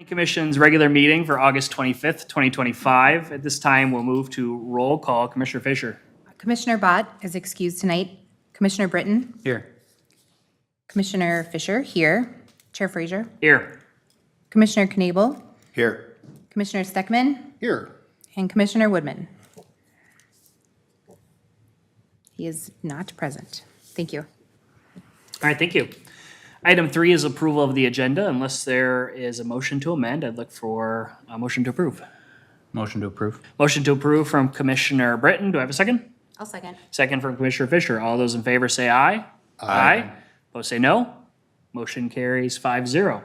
Commission's regular meeting for August 25th, 2025. At this time, we'll move to roll call. Commissioner Fisher. Commissioner Bott is excused tonight. Commissioner Britton. Here. Commissioner Fisher, here. Chair Frazier. Here. Commissioner Knable. Here. Commissioner Steckman. Here. And Commissioner Woodman. He is not present. Thank you. All right, thank you. Item 3 is approval of the agenda. Unless there is a motion to amend, I'd look for a motion to approve. Motion to approve. Motion to approve from Commissioner Britton. Do I have a second? I'll second. Second from Commissioner Fisher. All those in favor say aye. Aye. Opposed say no. Motion carries 5-0.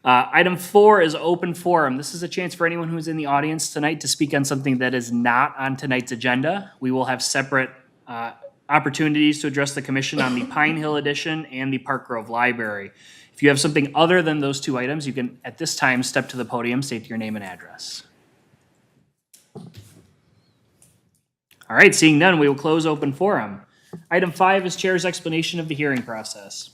Item 4 is open forum. This is a chance for anyone who's in the audience tonight to speak on something that is not on tonight's agenda. We will have separate opportunities to address the commission on the Pine Hill edition and the Park Grove Library. If you have something other than those two items, you can at this time step to the podium, state your name and address. All right, seeing none, we will close open forum. Item 5 is Chair's explanation of the hearing process.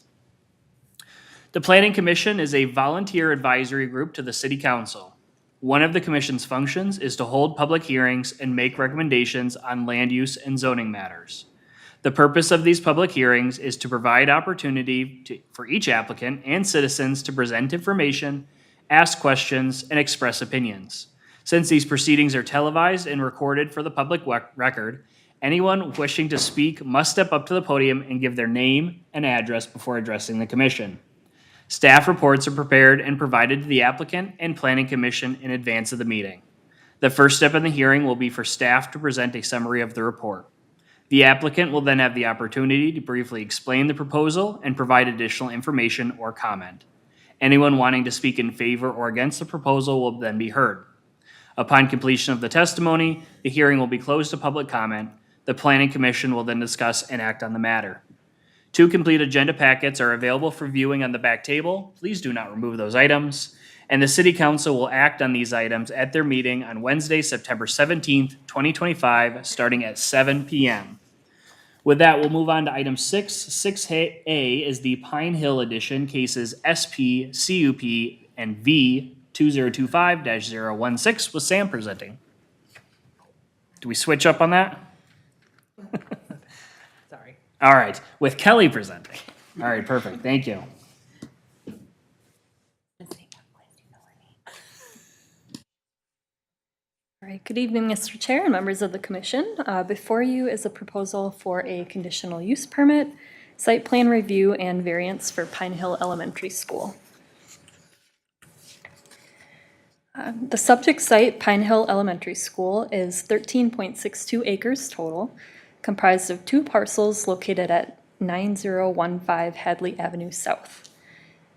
The Planning Commission is a volunteer advisory group to the City Council. One of the commission's functions is to hold public hearings and make recommendations on land use and zoning matters. The purpose of these public hearings is to provide opportunity for each applicant and citizens to present information, ask questions, and express opinions. Since these proceedings are televised and recorded for the public record, anyone wishing to speak must step up to the podium and give their name and address before addressing the commission. Staff reports are prepared and provided to the applicant and Planning Commission in advance of the meeting. The first step in the hearing will be for staff to present a summary of the report. The applicant will then have the opportunity to briefly explain the proposal and provide additional information or comment. Anyone wanting to speak in favor or against the proposal will then be heard. Upon completion of the testimony, the hearing will be closed to public comment. The Planning Commission will then discuss and act on the matter. 2 complete agenda packets are available for viewing on the back table. Please do not remove those items. And the City Council will act on these items at their meeting on Wednesday, September 17th, 2025, starting at 7 p.m. With that, we'll move on to item 6. 6A is the Pine Hill edition, cases SP, CUP, and V 2025-016 with Sam presenting. Do we switch up on that? Sorry. All right, with Kelly presenting. All right, perfect. Thank you. All right, good evening, Mr. Chair and members of the Commission. Before you is a proposal for a conditional use permit, site plan review, and variance for Pine Hill Elementary School. The subject site, Pine Hill Elementary School, is 13.62 acres total, comprised of 2 parcels located at 9015 Hadley Avenue South.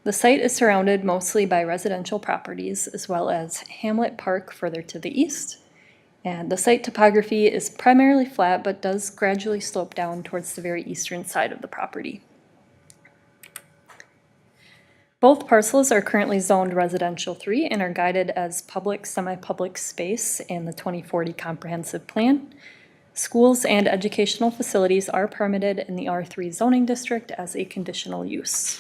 The site is surrounded mostly by residential properties as well as Hamlet Park further to the east. And the site topography is primarily flat but does gradually slope down towards the very eastern side of the property. Both parcels are currently zoned residential 3 and are guided as public, semi-public space in the 2040 comprehensive plan. Schools and educational facilities are permitted in the R3 zoning district as a conditional use.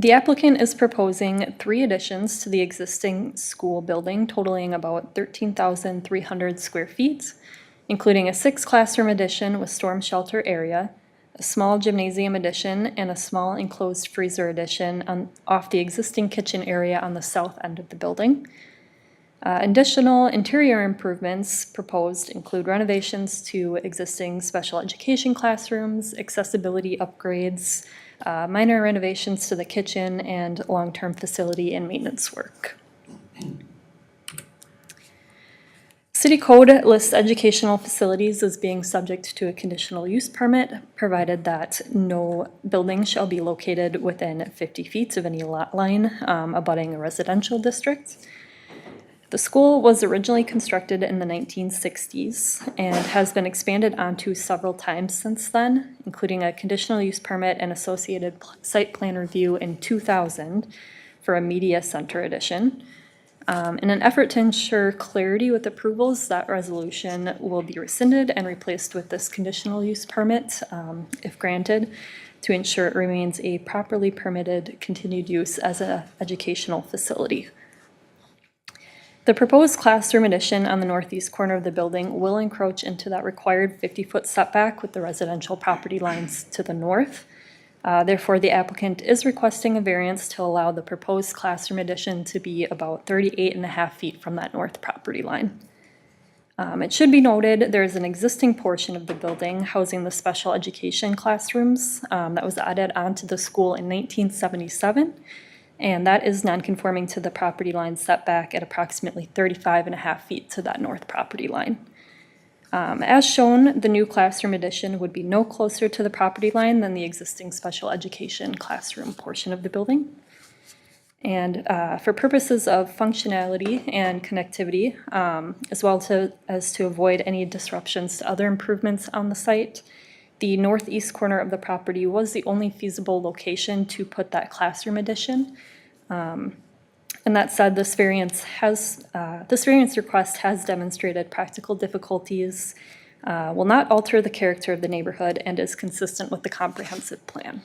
The applicant is proposing 3 additions to the existing school building totaling about 13,300 square feet, including a 6 classroom addition with storm shelter area, a small gymnasium addition, and a small enclosed freezer addition off the existing kitchen area on the south end of the building. Additional interior improvements proposed include renovations to existing special education classrooms, accessibility upgrades, minor renovations to the kitchen, and long-term facility and maintenance work. City Code lists educational facilities as being subject to a conditional use permit, provided that no building shall be located within 50 feet of any lot line abutting a residential district. The school was originally constructed in the 1960s and has been expanded onto several times since then, including a conditional use permit and associated site plan review in 2000 for a media center addition. In an effort to ensure clarity with approvals, that resolution will be rescinded and replaced with this conditional use permit, if granted. to ensure it remains a properly permitted continued use as an educational facility. The proposed classroom addition on the northeast corner of the building will encroach into that required 50-foot setback with the residential property lines to the north. Therefore, the applicant is requesting a variance to allow the proposed classroom addition to be about 38.5 feet from that north property line. It should be noted there is an existing portion of the building housing the special education classrooms that was added onto the school in 1977, and that is non-conforming to the property line setback at approximately 35.5 feet to that north property line. As shown, the new classroom addition would be no closer to the property line than the existing special education classroom portion of the building. And for purposes of functionality and connectivity, as well as to avoid any disruptions to other improvements on the site, the northeast corner of the property was the only feasible location to put that classroom addition. And that said, this variance request has demonstrated practical difficulties, will not alter the character of the neighborhood, and is consistent with the comprehensive plan.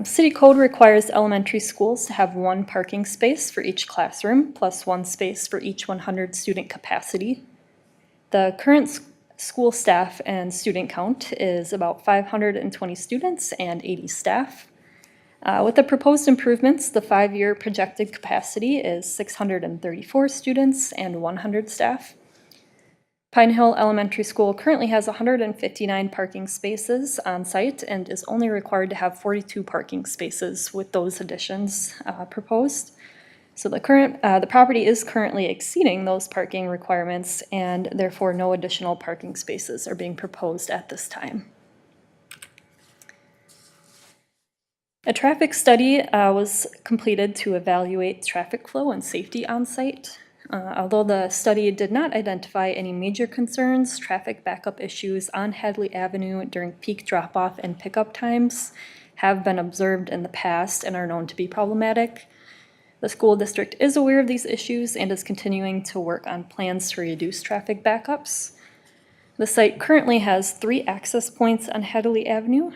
City code requires elementary schools to have one parking space for each classroom, plus one space for each 100 student capacity. The current school staff and student count is about 520 students and 80 staff. With the proposed improvements, the 5-year projected capacity is 634 students and 100 staff. Pine Hill Elementary School currently has 159 parking spaces on site and is only required to have 42 parking spaces with those additions proposed. So the property is currently exceeding those parking requirements, and therefore no additional parking spaces are being proposed at this time. A traffic study was completed to evaluate traffic flow and safety on site. Although the study did not identify any major concerns, traffic backup issues on Hadley Avenue during peak drop-off and pickup times have been observed in the past and are known to be problematic. The school district is aware of these issues and is continuing to work on plans to reduce traffic backups. The site currently has 3 access points on Hadley Avenue.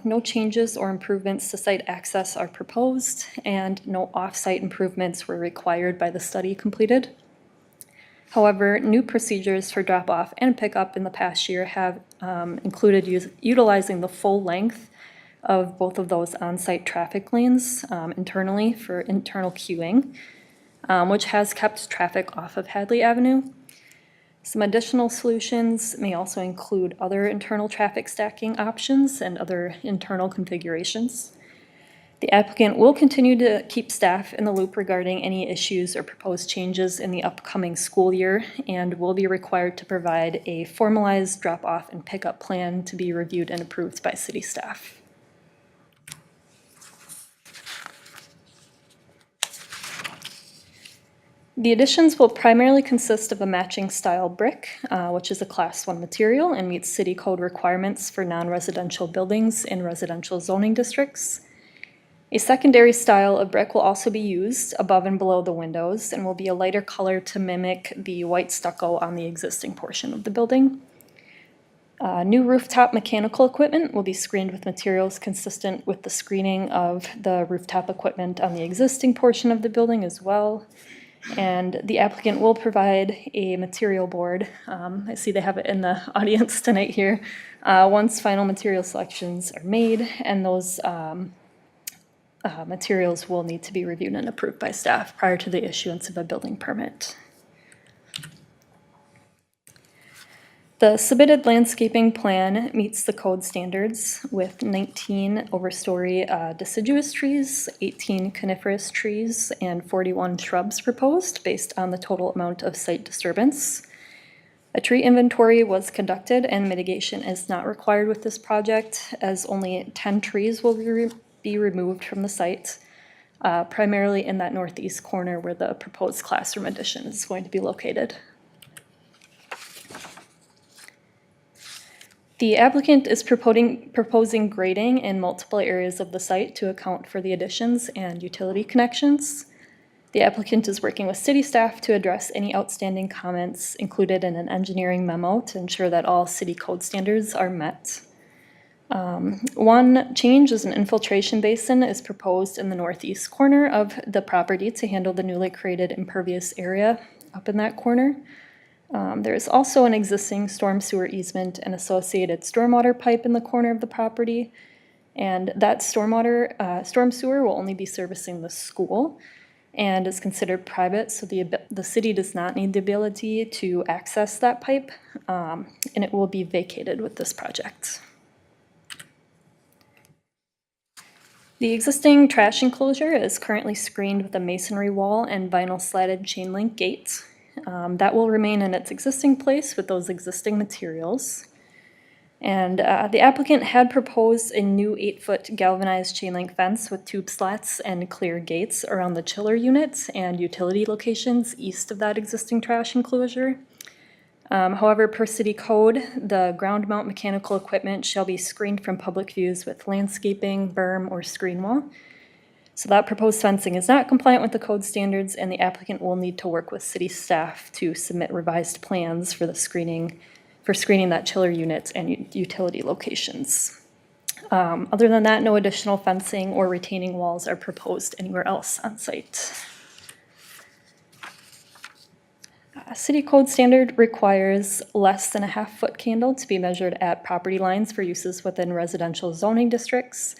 No changes or improvements to site access are proposed, and no off-site improvements were required by the study completed. However, new procedures for drop-off and pickup in the past year have included utilizing the full length of both of those on-site traffic lanes internally for internal queuing, which has kept traffic off of Hadley Avenue. Some additional solutions may also include other internal traffic stacking options and other internal configurations. The applicant will continue to keep staff in the loop regarding any issues or proposed changes in the upcoming school year, and will be required to provide a formalized drop-off and pickup plan to be reviewed and approved by city staff. The additions will primarily consist of a matching style brick, which is a Class 1 material and meets city code requirements for non-residential buildings in residential zoning districts. A secondary style of brick will also be used above and below the windows and will be a lighter color to mimic the white stucco on the existing portion of the building. New rooftop mechanical equipment will be screened with materials consistent with the screening of the rooftop equipment on the existing portion of the building as well. And the applicant will provide a material board. I see they have it in the audience tonight here. Once final material selections are made, and those materials will need to be reviewed and approved by staff prior to the issuance of a building permit. The submitted landscaping plan meets the code standards with 19 overstory deciduous trees, 18 coniferous trees, and 41 shrubs proposed based on the total amount of site disturbance. A tree inventory was conducted, and mitigation is not required with this project, as only 10 trees will be removed from the site, primarily in that northeast corner where the proposed classroom addition is going to be located. The applicant is proposing grading in multiple areas of the site to account for the additions and utility connections. The applicant is working with city staff to address any outstanding comments included in an engineering memo to ensure that all city code standards are met. One change is an infiltration basin is proposed in the northeast corner of the property to handle the newly created impervious area up in that corner. There is also an existing storm sewer easement and associated stormwater pipe in the corner of the property. And that storm sewer will only be servicing the school and is considered private, so the city does not need the ability to access that pipe, and it will be vacated with this project. The existing trash enclosure is currently screened with a masonry wall and vinyl slatted chain link gates. That will remain in its existing place with those existing materials. And the applicant had proposed a new 8-foot galvanized chain link fence with tube slats and clear gates around the chiller units and utility locations east of that existing trash enclosure. However, per city code, the ground mount mechanical equipment shall be screened from public views with landscaping, berm, or screen wall. So that proposed fencing is not compliant with the code standards, and the applicant will need to work with city staff to submit revised plans for screening that chiller units and utility locations. Other than that, no additional fencing or retaining walls are proposed anywhere else on site. City code standard requires less than a half-foot candle to be measured at property lines for uses within residential zoning districts.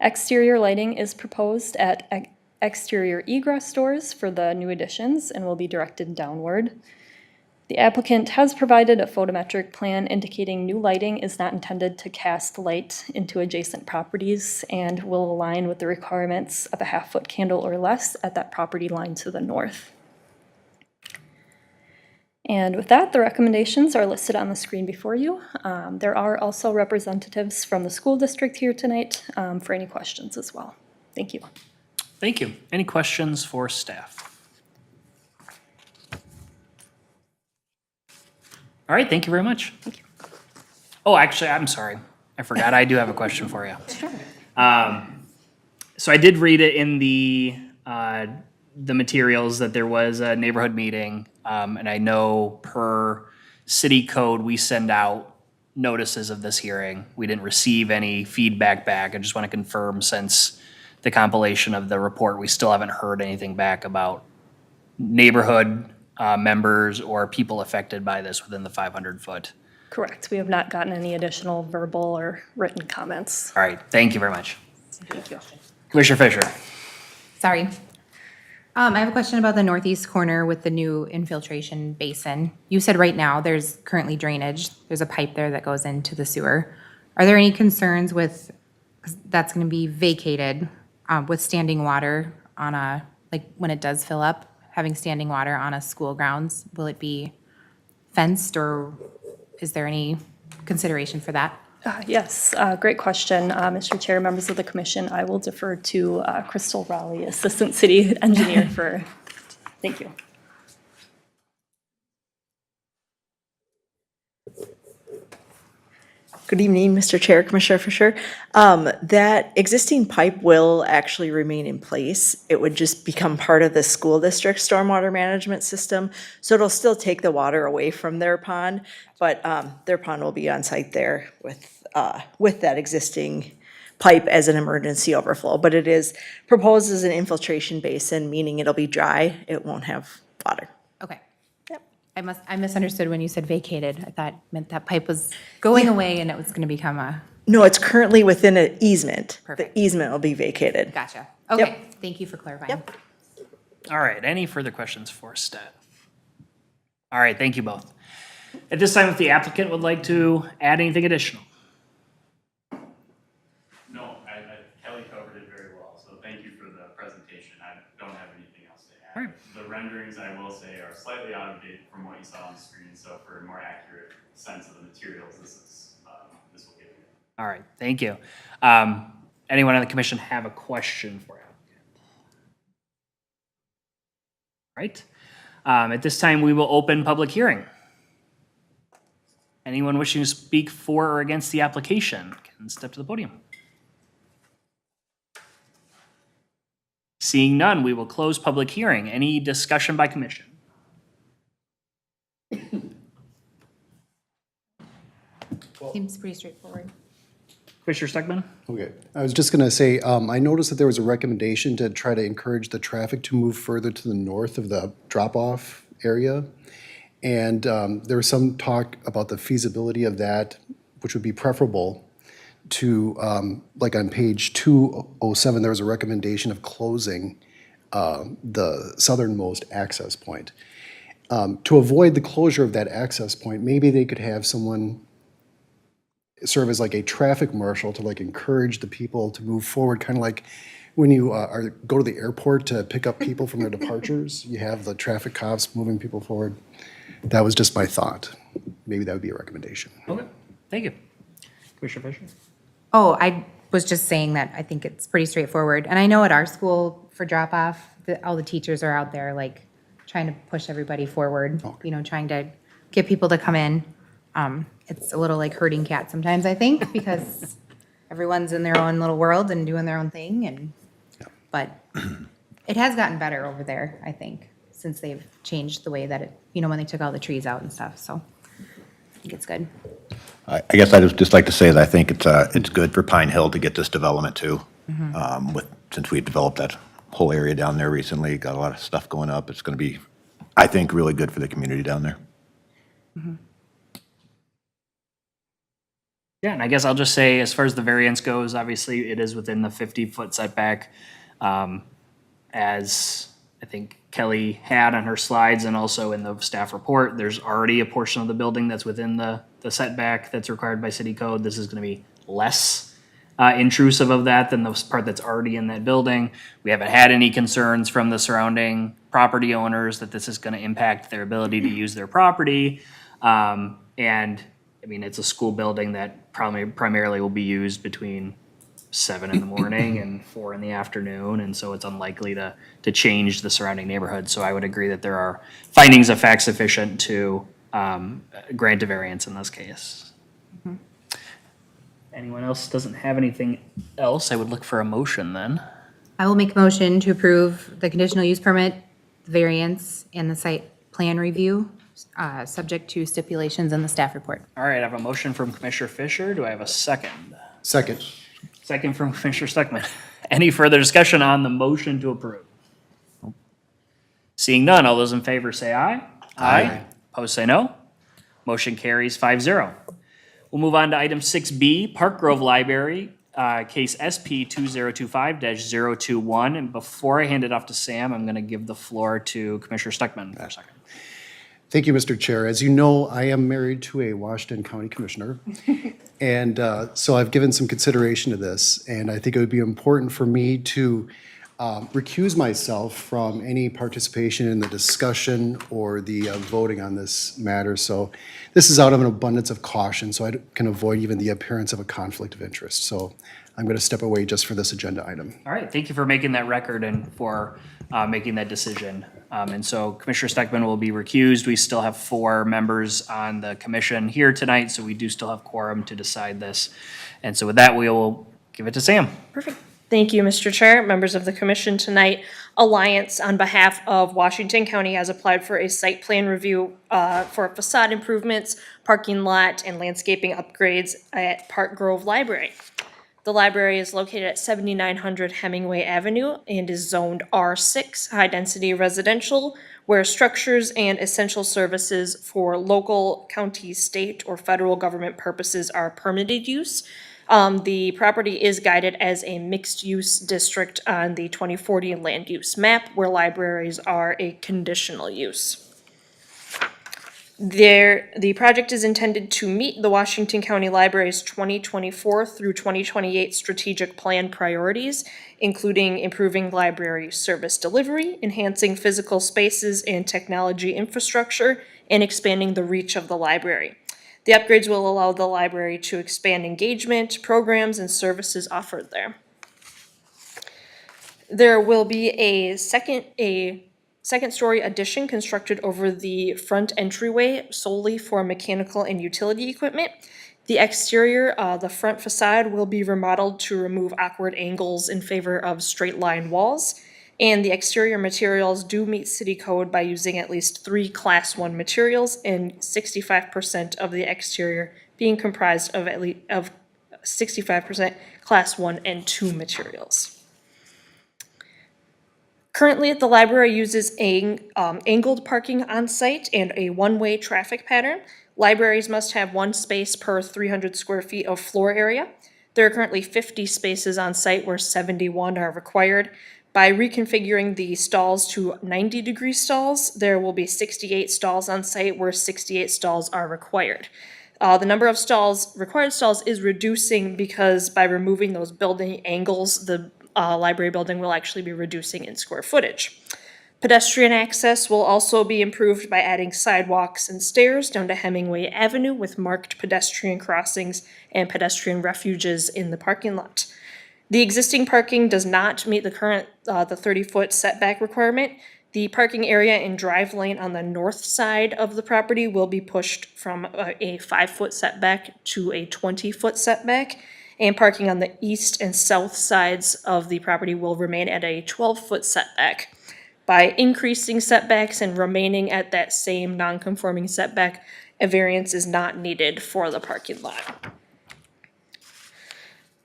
Exterior lighting is proposed at exterior egress doors for the new additions and will be directed downward. The applicant has provided a photometric plan indicating new lighting is not intended to cast light into adjacent properties and will align with the requirements of a half-foot candle or less at that property line to the north. And with that, the recommendations are listed on the screen before you. There are also representatives from the school district here tonight for any questions as well. Thank you. Thank you. Any questions for staff? All right, thank you very much. Thank you. Oh, actually, I'm sorry. I forgot. I do have a question for you. So I did read it in the materials that there was a neighborhood meeting, and I know per city code, we send out notices of this hearing. We didn't receive any feedback back. I just want to confirm, since the compilation of the report, we still haven't heard anything back about neighborhood members or people affected by this within the 500-foot. Correct. We have not gotten any additional verbal or written comments. All right, thank you very much. Thank you. Commissioner Fisher. Sorry. I have a question about the northeast corner with the new infiltration basin. You said right now there's currently drainage. There's a pipe there that goes into the sewer. Are there any concerns with, 'cause that's going to be vacated, with standing water on a, like when it does fill up, having standing water on a school grounds? Will it be fenced, or is there any consideration for that? Yes, great question. Mr. Chair, members of the commission, I will defer to Crystal Rowley, Assistant City Engineer for, thank you. Good evening, Mr. Chair, Commissioner Fisher. That existing pipe will actually remain in place. It would just become part of the school district stormwater management system. So it'll still take the water away from their pond, but their pond will be on site there with that existing pipe as an emergency overflow. But it is proposed as an infiltration basin, meaning it'll be dry. It won't have water. Okay. I misunderstood when you said vacated. I thought it meant that pipe was going away and it was going to become a, No, it's currently within an easement. Perfect. The easement will be vacated. gotcha. Okay, thank you for clarifying. Yep. All right, any further questions for staff? All right, thank you both. At this time, if the applicant would like to add anything additional. No, Kelly covered it very well, so thank you for the presentation. I don't have anything else to add. All right. The renderings, I will say, are slightly out of date from what you saw on the screen, so for a more accurate sense of the materials, this will give you. All right, thank you. Anyone on the commission have a question for applicant? All right, at this time, we will open public hearing. Anyone wishing to speak for or against the application can step to the podium. Seeing none, we will close public hearing. Any discussion by commission? Seems pretty straightforward. Commissioner Stuckman? Okay, I was just gonna say, I noticed that there was a recommendation to try to encourage the traffic to move further to the north of the drop-off area. And there was some talk about the feasibility of that, which would be preferable to, like on page 207, there was a recommendation of closing the southernmost access point. To avoid the closure of that access point, maybe they could have someone serve as like a traffic marshal to like encourage the people to move forward, kind of like when you go to the airport to pick up people from their departures, you have the traffic cops moving people forward. That was just my thought. Maybe that would be a recommendation. Okay, thank you. Commissioner Fisher? Oh, I was just saying that I think it's pretty straightforward. And I know at our school for drop-off, all the teachers are out there like trying to push everybody forward, you know, trying to get people to come in. It's a little like herding cats sometimes, I think, because everyone's in their own little world and doing their own thing and, but it has gotten better over there, I think, since they've changed the way that it, you know, when they took all the trees out and stuff, so I think it's good. I guess I'd just like to say that I think it's good for Pine Hill to get this development too. Since we've developed that whole area down there recently, got a lot of stuff going up. It's going to be, I think, really good for the community down there. Yeah, and I guess I'll just say, as far as the variance goes, obviously it is within the 50-foot setback. As I think Kelly had on her slides and also in the staff report, there's already a portion of the building that's within the setback that's required by city code. This is gonna be less intrusive of that than the part that's already in that building. We haven't had any concerns from the surrounding property owners that this is gonna impact their ability to use their property. And I mean, it's a school building that primarily will be used between 7 in the morning and 4 in the afternoon, and so it's unlikely to change the surrounding neighborhood. So I would agree that there are findings of fact sufficient to grant a variance in this case. Anyone else doesn't have anything else, I would look for a motion then. I will make a motion to approve the conditional use permit, the variance, and the site plan review, subject to stipulations in the staff report. All right, I have a motion from Commissioner Fisher. Do I have a second? Second. Second from Commissioner Stuckman. Any further discussion on the motion to approve? Seeing none, all those in favor say aye. Aye. Opposed say no. Motion carries 5-0. We'll move on to item 6B, Park Grove Library, case SP 2025-021. And before I hand it off to Sam, I'm going to give the floor to Commissioner Stuckman for a second. Thank you, Mr. Chair. As you know, I am married to a Washington County Commissioner. And so I've given some consideration to this, and I think it would be important for me to recuse myself from any participation in the discussion or the voting on this matter. So this is out of an abundance of caution, so I can avoid even the appearance of a conflict of interest. So I'm going to step away just for this agenda item. All right, thank you for making that record and for making that decision. And so Commissioner Stuckman will be recused. We still have 4 members on the commission here tonight, so we do still have quorum to decide this. And so with that, we will give it to Sam. Perfect. Thank you, Mr. Chair, members of the commission tonight. Alliance, on behalf of Washington County, has applied for a site plan review for facade improvements, parking lot, and landscaping upgrades at Park Grove Library. The library is located at 7900 Hemingway Avenue and is zoned R6, high-density residential, where structures and essential services for local, county, state, or federal government purposes are permitted use. The property is guided as a mixed-use district on the 2040 land use map, where libraries are a conditional use. The project is intended to meet the Washington County Library's 2024 through 2028 strategic plan priorities, including improving library service delivery, enhancing physical spaces and technology infrastructure, and expanding the reach of the library. The upgrades will allow the library to expand engagement, programs, and services offered there. There will be a second-story addition constructed over the front entryway solely for mechanical and utility equipment. The exterior, the front facade, will be remodeled to remove awkward angles in favor of straight-line walls. And the exterior materials do meet city code by using at least 3 Class 1 materials and 65% of the exterior being comprised of 65% Class 1 and 2 materials. Currently, the library uses angled parking on site and a one-way traffic pattern. Libraries must have 1 space per 300 square feet of floor area. There are currently 50 spaces on site where 71 are required. By reconfiguring the stalls to 90-degree stalls, there will be 68 stalls on site where 68 stalls are required. The number of required stalls is reducing because by removing those building angles, the library building will actually be reducing in square footage. Pedestrian access will also be improved by adding sidewalks and stairs down to Hemingway Avenue with marked pedestrian crossings and pedestrian refuges in the parking lot. The existing parking does not meet the current, the 30-foot setback requirement. The parking area and drive lane on the north side of the property will be pushed from a 5-foot setback to a 20-foot setback. And parking on the east and south sides of the property will remain at a 12-foot setback. By increasing setbacks and remaining at that same non-conforming setback, a variance is not needed for the parking lot.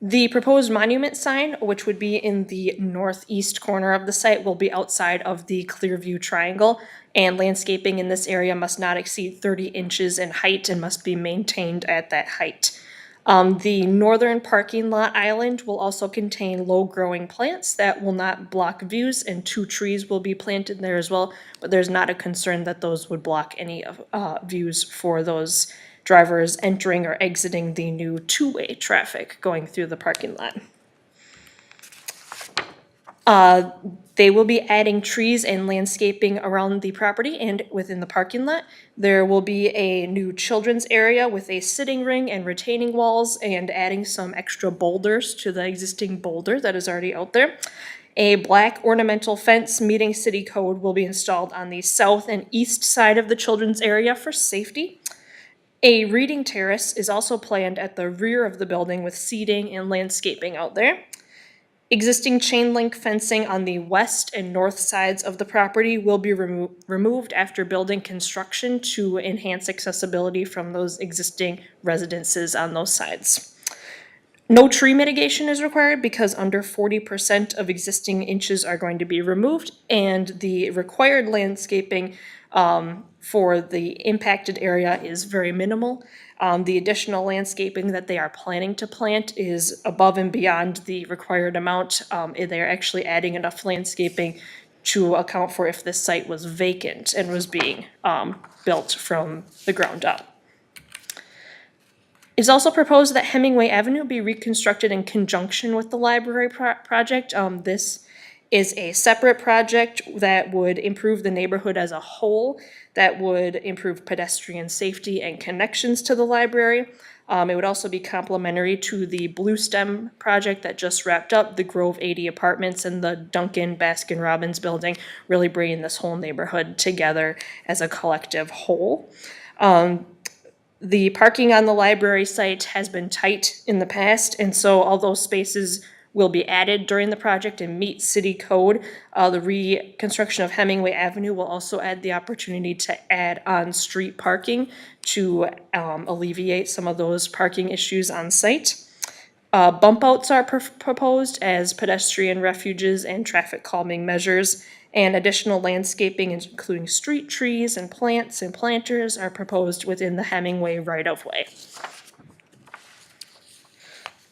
The proposed monument sign, which would be in the northeast corner of the site, will be outside of the Clearview Triangle, and landscaping in this area must not exceed 30 inches in height and must be maintained at that height. The northern parking lot island will also contain low-growing plants that will not block views, and 2 trees will be planted there as well, but there's not a concern that those would block any views for those drivers entering or exiting the new 2-way traffic going through the parking lot. They will be adding trees and landscaping around the property and within the parking lot. There will be a new children's area with a sitting ring and retaining walls and adding some extra boulders to the existing boulder that is already out there. A black ornamental fence meeting city code will be installed on the south and east side of the children's area for safety. A reading terrace is also planned at the rear of the building with seating and landscaping out there. Existing chain link fencing on the west and north sides of the property will be removed after building construction to enhance accessibility from those existing residences on those sides. No tree mitigation is required because under 40% of existing inches are going to be removed, and the required landscaping for the impacted area is very minimal. The additional landscaping that they are planning to plant is above and beyond the required amount. They're actually adding enough landscaping to account for if this site was vacant and was being built from the ground up. It's also proposed that Hemingway Avenue be reconstructed in conjunction with the library project. This is a separate project that would improve the neighborhood as a whole, that would improve pedestrian safety and connections to the library. It would also be complementary to the Blue Stem project that just wrapped up, the Grove 80 apartments and the Duncan Baskin Robbins building, really bringing this whole neighborhood together as a collective whole. The parking on the library site has been tight in the past, and so all those spaces will be added during the project and meet city code. The reconstruction of Hemingway Avenue will also add the opportunity to add on-street parking to alleviate some of those parking issues on site. Bump outs are proposed as pedestrian refuges and traffic calming measures, and additional landscaping, including street trees and plants and planters, are proposed within the Hemingway right-of-way.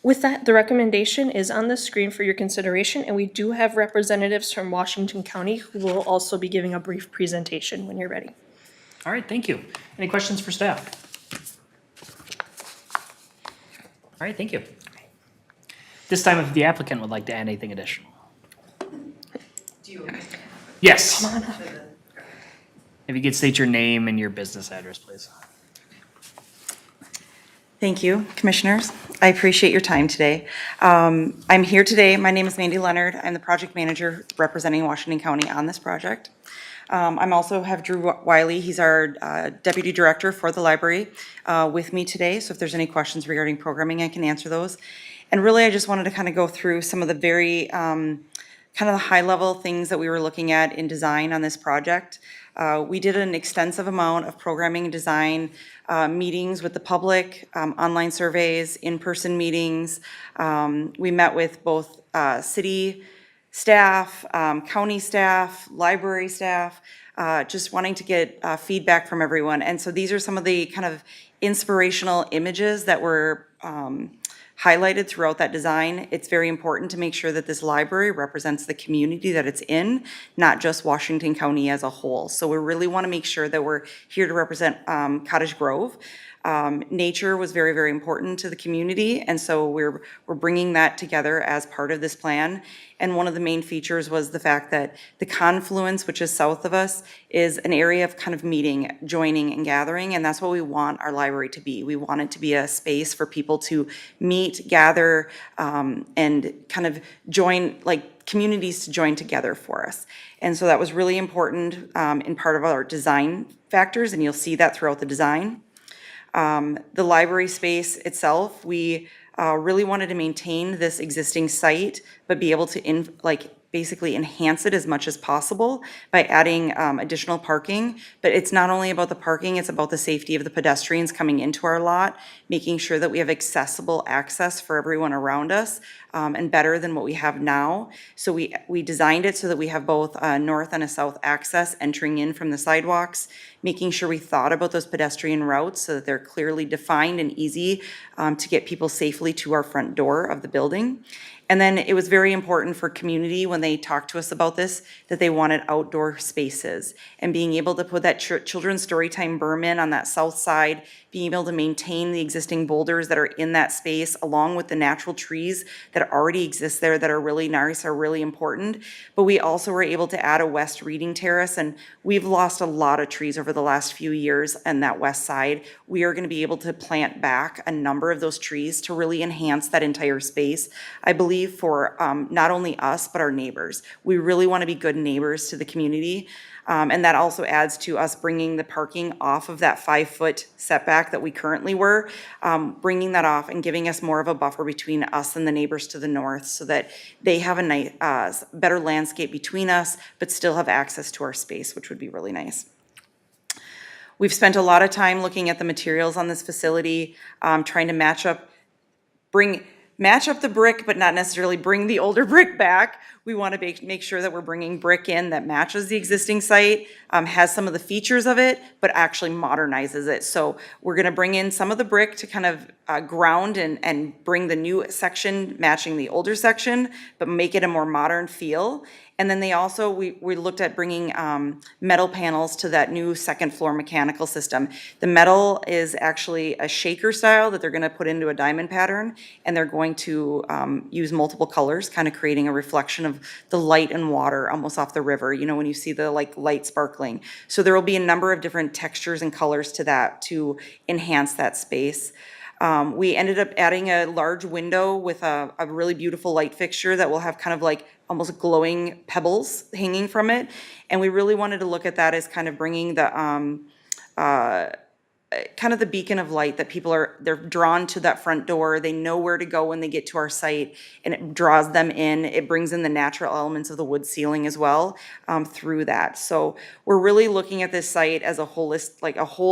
With that, the recommendation is on the screen for your consideration, and we do have representatives from Washington County who will also be giving a brief presentation when you're ready. All right, thank you. Any questions for staff? All right, thank you. This time, if the applicant would like to add anything additional. Yes. Come on up. If you could state your name and your business address, please. Thank you, Commissioners. I appreciate your time today. I'm here today. My name is Mandy Leonard. I'm the project manager representing Washington County on this project. I'm also have Drew Wiley. He's our deputy director for the library with me today. So if there's any questions regarding programming, I can answer those. And really, I just wanted to kind of go through some of the very kind of the high-level things that we were looking at in design on this project. We did an extensive amount of programming and design meetings with the public, online surveys, in-person meetings. We met with both city staff, county staff, library staff, just wanting to get feedback from everyone. And so these are some of the kind of inspirational images that were highlighted throughout that design. It's very important to make sure that this library represents the community that it's in, not just Washington County as a whole. So we really want to make sure that we're here to represent Cottage Grove. Nature was very, very important to the community, and so we're bringing that together as part of this plan. And one of the main features was the fact that the confluence, which is south of us, is an area of kind of meeting, joining, and gathering, and that's what we want our library to be. We want it to be a space for people to meet, gather, and kind of join, like communities to join together for us. And so that was really important in part of our design factors, and you'll see that throughout the design. The library space itself, we really wanted to maintain this existing site, but be able to basically enhance it as much as possible by adding additional parking. But it's not only about the parking, it's about the safety of the pedestrians coming into our lot, making sure that we have accessible access for everyone around us, and better than what we have now. So we designed it so that we have both a north and a south access entering in from the sidewalks, making sure we thought about those pedestrian routes so that they're clearly defined and easy to get people safely to our front door of the building. And then it was very important for community when they talked to us about this, that they wanted outdoor spaces. And being able to put that children's storytime berm in on that south side, being able to maintain the existing boulders that are in that space, along with the natural trees that already exist there that are really nice, are really important. But we also were able to add a west reading terrace, and we've lost a lot of trees over the last few years on that west side. We are going to be able to plant back a number of those trees to really enhance that entire space, I believe, for not only us, but our neighbors. We really want to be good neighbors to the community. And that also adds to us bringing the parking off of that 5-foot setback that we currently were, bringing that off and giving us more of a buffer between us and the neighbors to the north so that they have a nice, better landscape between us, but still have access to our space, which would be really nice. We've spent a lot of time looking at the materials on this facility, trying to match up the brick, but not necessarily bring the older brick back. We want to make sure that we're bringing brick in that matches the existing site, has some of the features of it, but actually modernizes it. So we're going to bring in some of the brick to kind of ground and bring the new section matching the older section, but make it a more modern feel. And then we looked at bringing metal panels to that new second floor mechanical system. The metal is actually a shaker style that they're going to put into a diamond pattern, and they're going to use multiple colors, kind of creating a reflection of the light and water almost off the river, you know, when you see the light sparkling. So there will be a number of different textures and colors to that to enhance that space. We ended up adding a large window with a really beautiful light fixture that will have kind of like almost glowing pebbles hanging from it. And we really wanted to look at that as kind of bringing the kind of the beacon of light that they're drawn to that front door. They know where to go when they get to our site, and it draws them in. It brings in the natural elements of the wood ceiling as well through that. So we're really looking at this site as a whole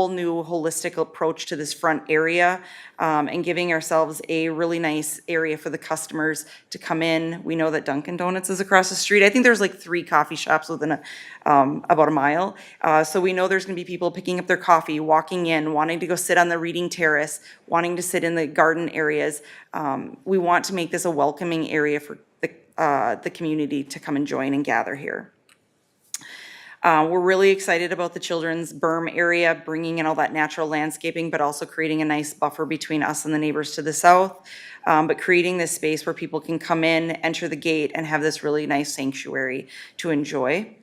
new holistic approach to this front area, and giving ourselves a really nice area for the customers to come in. We know that Dunkin' Donuts is across the street. I think there's like 3 coffee shops within about a mile. So we know there's going to be people picking up their coffee, walking in, wanting to go sit on the reading terrace, wanting to sit in the garden areas. We want to make this a welcoming area for the community to come and join and gather here. We're really excited about the children's berm area, bringing in all that natural landscaping, but also creating a nice buffer between us and the neighbors to the south, but creating this space where people can come in, enter the gate, and have this really nice sanctuary to enjoy.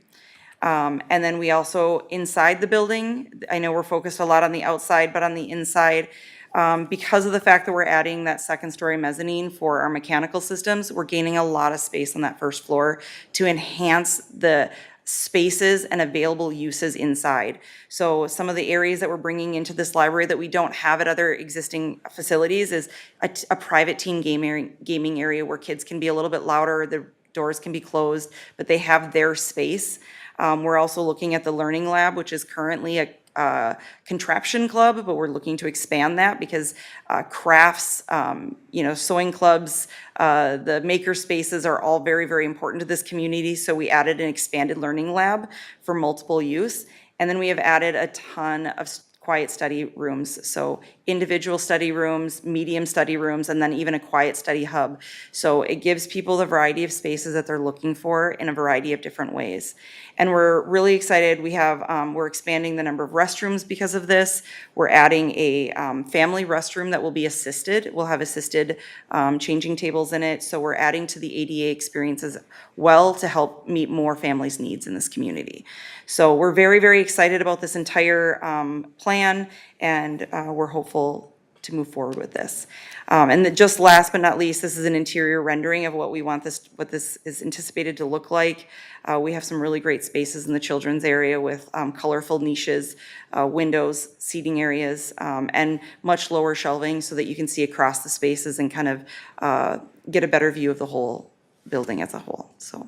And then we also, inside the building, I know we're focused a lot on the outside, but on the inside, because of the fact that we're adding that second story mezzanine for our mechanical systems, we're gaining a lot of space on that first floor to enhance the spaces and available uses inside. So some of the areas that we're bringing into this library that we don't have at other existing facilities is a private teen gaming area where kids can be a little bit louder. The doors can be closed, but they have their space. We're also looking at the Learning Lab, which is currently a contraption club, but we're looking to expand that because crafts, sewing clubs, the maker spaces are all very, very important to this community. So we added an expanded learning lab for multiple use. And then we have added a ton of quiet study rooms. So individual study rooms, medium study rooms, and then even a quiet study hub. So it gives people the variety of spaces that they're looking for in a variety of different ways. And we're really excited. We're expanding the number of restrooms because of this. We're adding a family restroom that will be assisted. We'll have assisted changing tables in it. So we're adding to the ADA experience as well to help meet more families' needs in this community. So we're very, very excited about this entire plan, and we're hopeful to move forward with this. Just last but not least, this is an interior rendering of what what this is anticipated to look like. We have some really great spaces in the children's area with colorful niches, windows, seating areas, and much lower shelving so that you can see across the spaces and kind of get a better view of the whole building as a whole. So.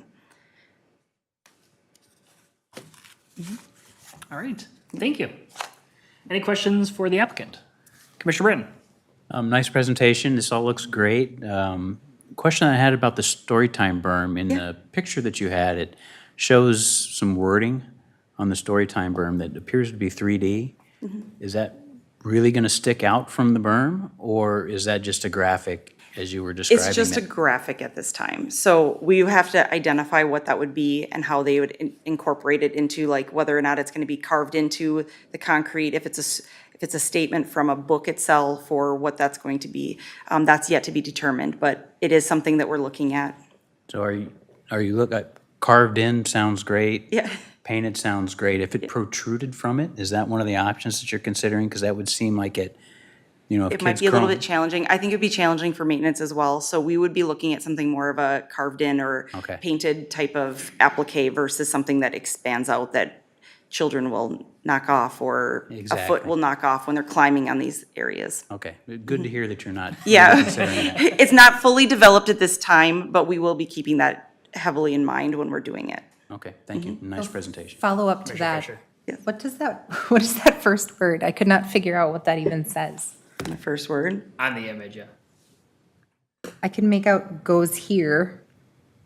All right, thank you. Any questions for the applicant? Commissioner Britton? Nice presentation. This all looks great. Question I had about the Storytime berm. In the picture that you had, it shows some wording on the Storytime berm that appears to be 3D. Is that really going to stick out from the berm, or is that just a graphic as you were describing it? It's just a graphic at this time. So we have to identify what that would be and how they would incorporate it into, like, whether or not it's going to be carved into the concrete, if it's a statement from a book itself, or what that's going to be. That's yet to be determined, but it is something that we're looking at. So are you look at carved in sounds great. Yeah. Painted sounds great. If it protruded from it, is that one of the options that you're considering? Because that would seem like it, if It might kids be a little grow- bit challenging. I think it'd be challenging for maintenance as well. So we would be looking at something more of a carved in or Okay. painted type of applique versus something that expands out that children will knock off, or a foot Exactly. will knock off when they're climbing on these areas. Okay, good to hear that you're not Yeah. really considering that. It's not fully developed at this time, but we will be keeping that heavily in mind when we're doing it. Okay, thank you. Nice presentation. Follow up to that. Fisher. What is that first word? I could not figure out what that even says. My first word. On the image, yeah. I can make out goes here,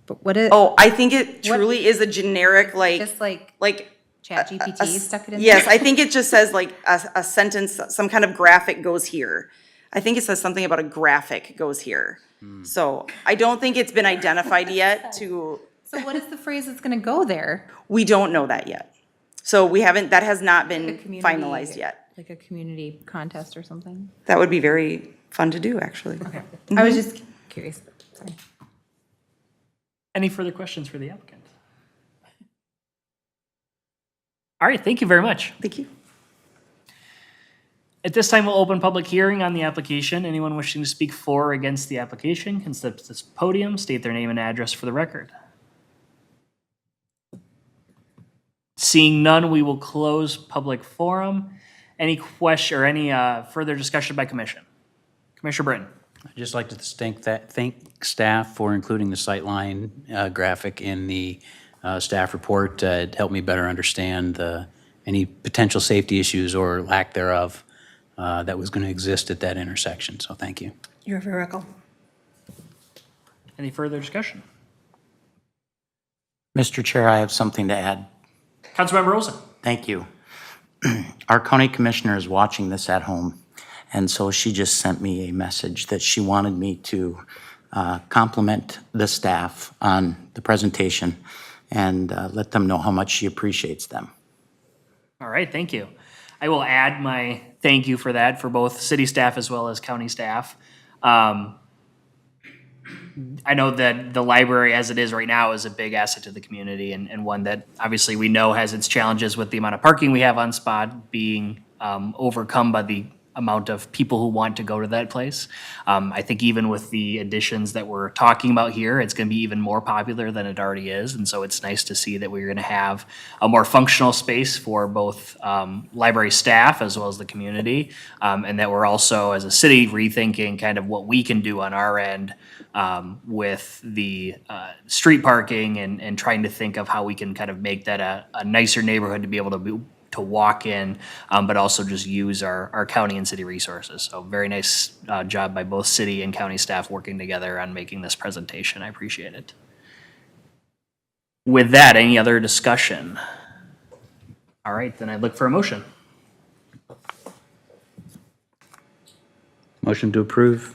but what is, Oh, I think it truly is a generic, just like like. ChatGPT stuck it in there? Yes, I think it just says like a sentence, some kind of graphic goes here. I think it says something about a graphic goes here. So I don't think it's been identified yet to, So what is the phrase that's gonna go there? we don't know that yet. So that has not A been community- finalized yet. Like a community contest or something? That would be very fun to do, actually. I was just curious, sorry. Any further questions for the applicant? All right, thank you very much. Thank you. At this time, we'll open public hearing on the application. Anyone wishing to speak for or against the application can step to this podium, state their name and address for the record. Seeing none, we will close public forum. Any question or any further discussion by commission? Commissioner Britton. I'd just like to thank staff for including the sightline graphic in the staff report. It helped me better understand any potential safety issues or lack thereof that was going to exist at that intersection. So thank you. You're very welcome. Any further discussion? Mr. Chair, I have something to add. Councilmember Rosen. Thank you. Our county commissioner is watching this at home, and so she just sent me a message that she wanted me to compliment the staff on the presentation and let them know how much she appreciates them. All right, thank you. I will add my thank you for that for both city staff as well as county staff. I know that the library as it is right now is a big asset to the community and one that obviously we know has its challenges with the amount of parking we have on spot being overcome by the amount of people who want to go to that place. I think even with the additions that we're talking about here, it's going to be even more popular than it already is. And so it's nice to see that we're going to have a more functional space for both library staff as well as the community. And that we're also, as a city, rethinking kind of what we can do on our end with the street parking and trying to think of how we can kind of make that a nicer neighborhood to be able to walk in, but also just use our county and city resources. So very nice job by both city and county staff working together on making this presentation. I appreciate it. With that, any other discussion? All right, then I'd look for a motion. Motion to approve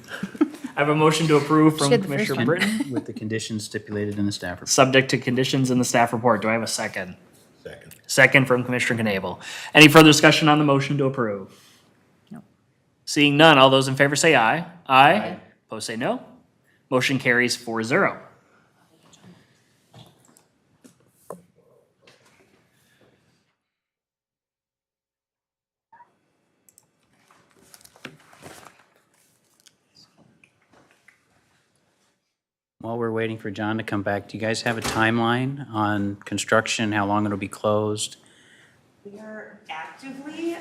I have a motion to approve from She had the first Commissioner one. Britton, with the conditions stipulated in the staff report. subject to conditions in the staff report. Do I have a second? Second. Second from Commissioner Knable. Any further discussion on the motion to approve? No. Seeing none, all those in favor say aye. Aye. Opposed say no. Motion carries 4-0. While we're waiting for John to come back, do you guys have a timeline on construction, how long it'll be closed? We are actively,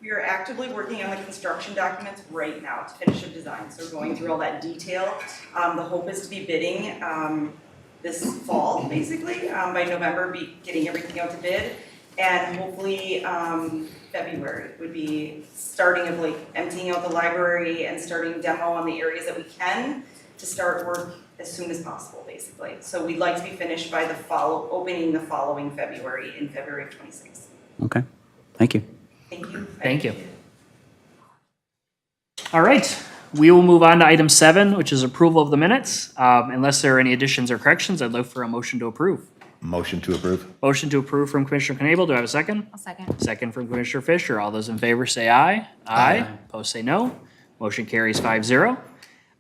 we are actively working on the construction documents right now to finish up design. So we're going through all that detail. The hope is to be bidding this fall, basically, by November, be getting everything out to bid. And hopefully February would be starting of like emptying out the library and starting demo on the areas that we can to start work as soon as possible, basically. So we'd like to be finished by the opening the following February, in February of '26. Okay, thank you. Thank you. Thank you. All right, we will move on to item 7, which is approval of the minutes. Unless there are any additions or corrections, I'd look for a motion to approve. Motion to approve. Motion to approve from Commissioner Knable. Do I have a second? I'll second. Second from Commissioner Fisher. All those in favor say aye. Aye. Opposed say no. Motion carries 5-0.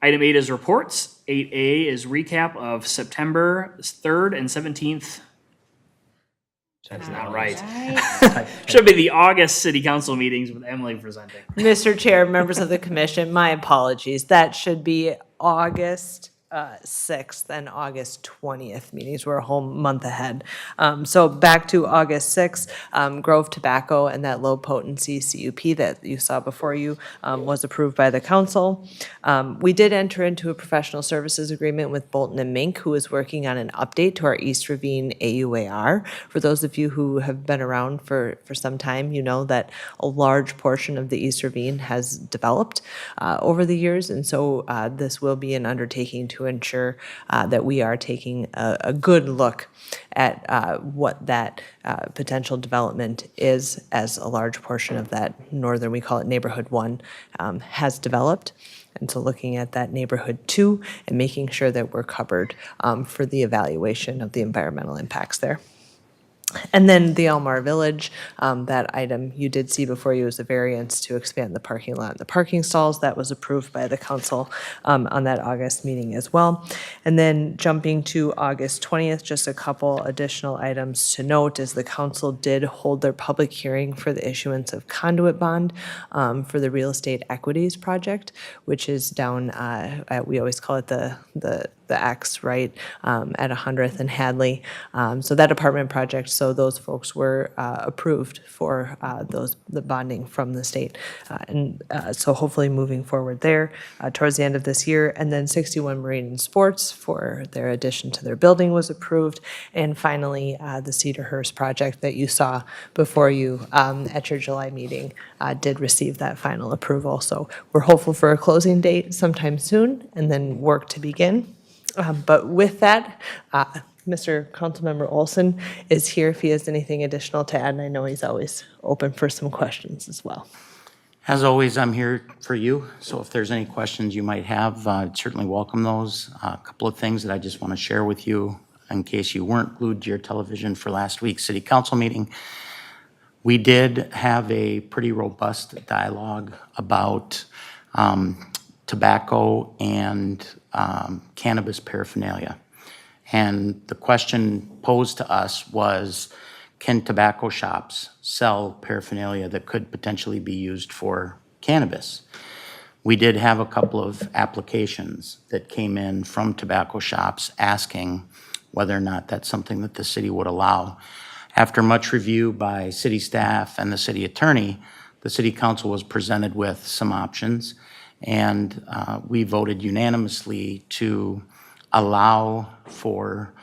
Item 8 is reports. 8A is recap of September 3rd and 17th. That is not right. Should be the August city council meetings with Emily presenting. Mr. Chair, members of the commission, my apologies. That should be August 6th and August 20th meetings. We're a whole month ahead. So back to August 6th, Grove Tobacco and that low potency CUP that you saw before you was approved by the council. We did enter into a professional services agreement with Bolton and Mink, who is working on an update to our East Ravine AUAR. For those of you who have been around for some time, you know that a large portion of the East Ravine has developed over the years, and so this will be an undertaking to ensure that we are taking a good look at what that potential development is as a large portion of that northern, we call it Neighborhood 1, has developed. And so looking at that Neighborhood 2 and making sure that we're covered for the evaluation of the environmental impacts there. And then the Elmar Village, that item you did see before you was a variance to expand the parking lot and the parking stalls. That was approved by the council on that August meeting as well. And then jumping to August 20th, just a couple additional items to note is the council did hold their public hearing for the issuance of conduit bond for the real estate equities project, which is down at, we always call it the X, right, at 100th and Hadley. So that apartment project, so those folks were approved for the bonding from the state. And so hopefully moving forward there towards the end of this year. And then 61 Marine and Sports for their addition to their building was approved. And finally, the Cedarhurst project that you saw before you at your July meeting did receive that final approval. So we're hopeful for a closing date sometime soon and then work to begin. But with that, Mr. Councilmember Olson is here if he has anything additional to add, and I know he's always open for some questions as well. As always, I'm here for you, so if there's any questions you might have, I'd certainly welcome those. A couple of things that I just want to share with you in case you weren't glued to your television for last week's city council meeting. We did have a pretty robust dialogue about tobacco and cannabis paraphernalia. And the question posed to us was, can tobacco shops sell paraphernalia that could potentially be used for cannabis? We did have a couple of applications that came in from tobacco shops asking whether or not that's something that the city would allow. After much review by city staff and the city attorney, the city council was presented with some options, and we voted unanimously to allow for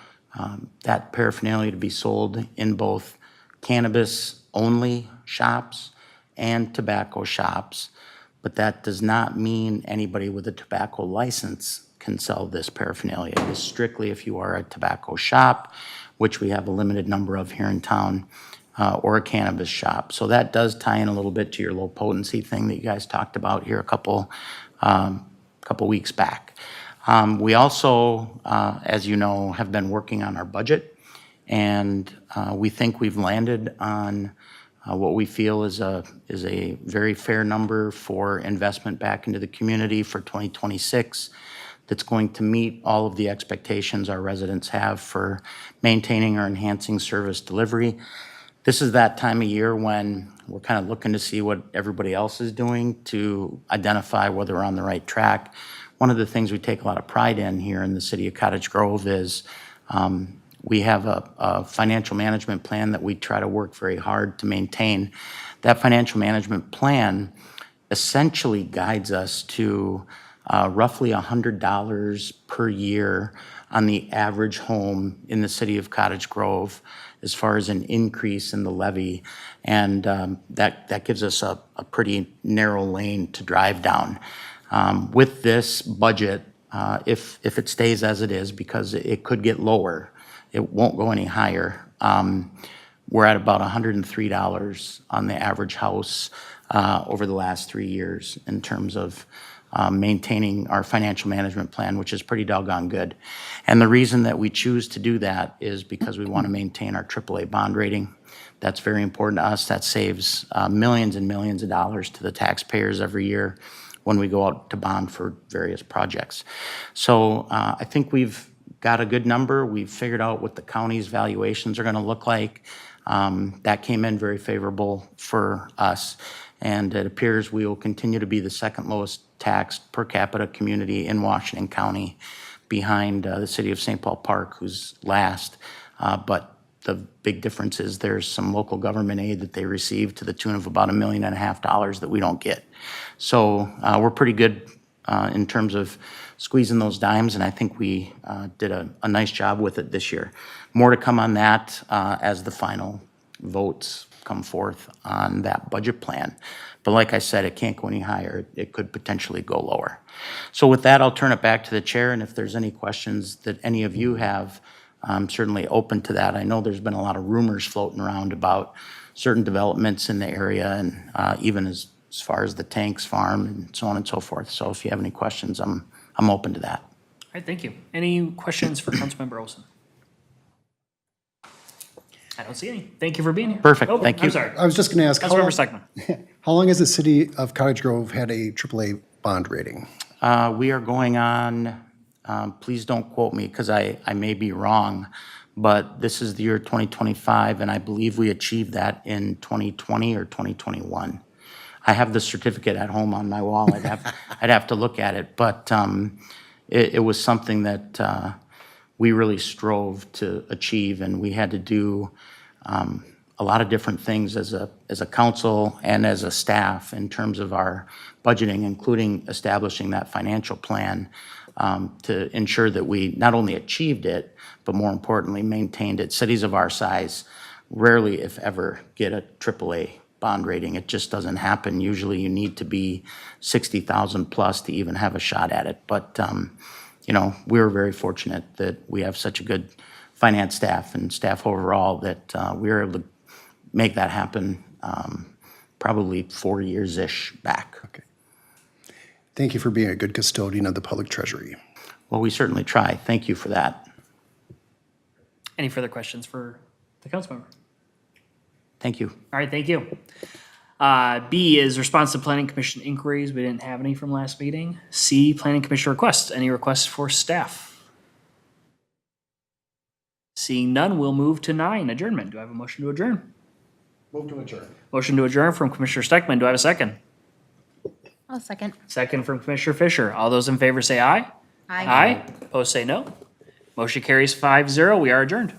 that paraphernalia to be sold in both cannabis-only shops and tobacco shops. But that does not mean anybody with a tobacco license can sell this paraphernalia. It is strictly if you are a tobacco shop, which we have a limited number of here in town, or a cannabis shop. So that does tie in a little bit to your low potency thing that you guys talked about here a couple weeks back. We also, as you know, have been working on our budget, and we think we've landed on what we feel is a very fair number for investment back into the community for 2026 that's going to meet all of the expectations our residents have for maintaining or enhancing service delivery. This is that time of year when we're kind of looking to see what everybody else is doing to identify whether we're on the right track. One of the things we take a lot of pride in here in the city of Cottage Grove is we have a financial management plan that we try to work very hard to maintain. That financial management plan essentially guides us to roughly $100 per year on the average home in the city of Cottage Grove as far as an increase in the levy. And that gives us a pretty narrow lane to drive down. With this budget, if it stays as it is, because it could get lower, it won't go any higher. We're at about $103 on the average house over the last 3 years in terms of maintaining our financial management plan, which is pretty doggone good. And the reason that we choose to do that is because we want to maintain our AAA bond rating. That's very important to us. That saves millions and millions of dollars to the taxpayers every year when we go out to bond for various projects. So I think we've got a good number. We've figured out what the county's valuations are going to look like. That came in very favorable for us. And it appears we will continue to be the second lowest taxed per capita community in Washington County, behind the city of St. Paul Park, who's last. But the big difference is there's some local government aid that they receive to the tune of about $1.5 million that we don't get. So we're pretty good in terms of squeezing those dimes, and I think we did a nice job with it this year. More to come on that as the final votes come forth on that budget plan. But like I said, it can't go any higher. It could potentially go lower. So with that, I'll turn it back to the chair, and if there's any questions that any of you have, I'm certainly open to that. I know there's been a lot of rumors floating around about certain developments in the area, and even as far as the Tanks Farm and so on and so forth. So if you have any questions, I'm open to that. All right, thank you. Any questions for Councilmember Olson? I don't see any. Thank you for being here. Perfect, Oh, thank you. I'm sorry. I was just going to ask, Councilmember Steckman. how long has the city of Cottage Grove had a AAA bond rating? We are going on, please don't quote me because I may be wrong, but this is the year 2025, and I believe we achieved that in 2020 or 2021. I have the certificate at home on my wall. I'd have to look at it, but it was something that we really strove to achieve, and we had to do a lot of different things as a council and as a staff in terms of our budgeting, including establishing that financial plan to ensure that we not only achieved it, but more importantly, maintained it. Cities of our size rarely, if ever, get a AAA bond rating. It just doesn't happen. Usually you need to be 60,000 plus to even have a shot at it. But, you know, we were very fortunate that we have such a good finance staff and staff overall that we were able to make that happen probably 4 years-ish back. Okay. Thank you for being a good custodian of the public treasury. Well, we certainly try. Thank you for that. Any further questions for the council member? Thank you. All right, thank you. B is response to planning commission inquiries. We didn't have any from last meeting. C, planning commission requests. Any requests for staff? Seeing none, we'll move to 9, adjournment. Do I have a motion to adjourn? Move to adjourn. Motion to adjourn from Commissioner Steckman. Do I have a second? I'll second. Second from Commissioner Fisher. All those in favor say aye. Aye. Opposed say no. Motion carries 5-0. We are adjourned.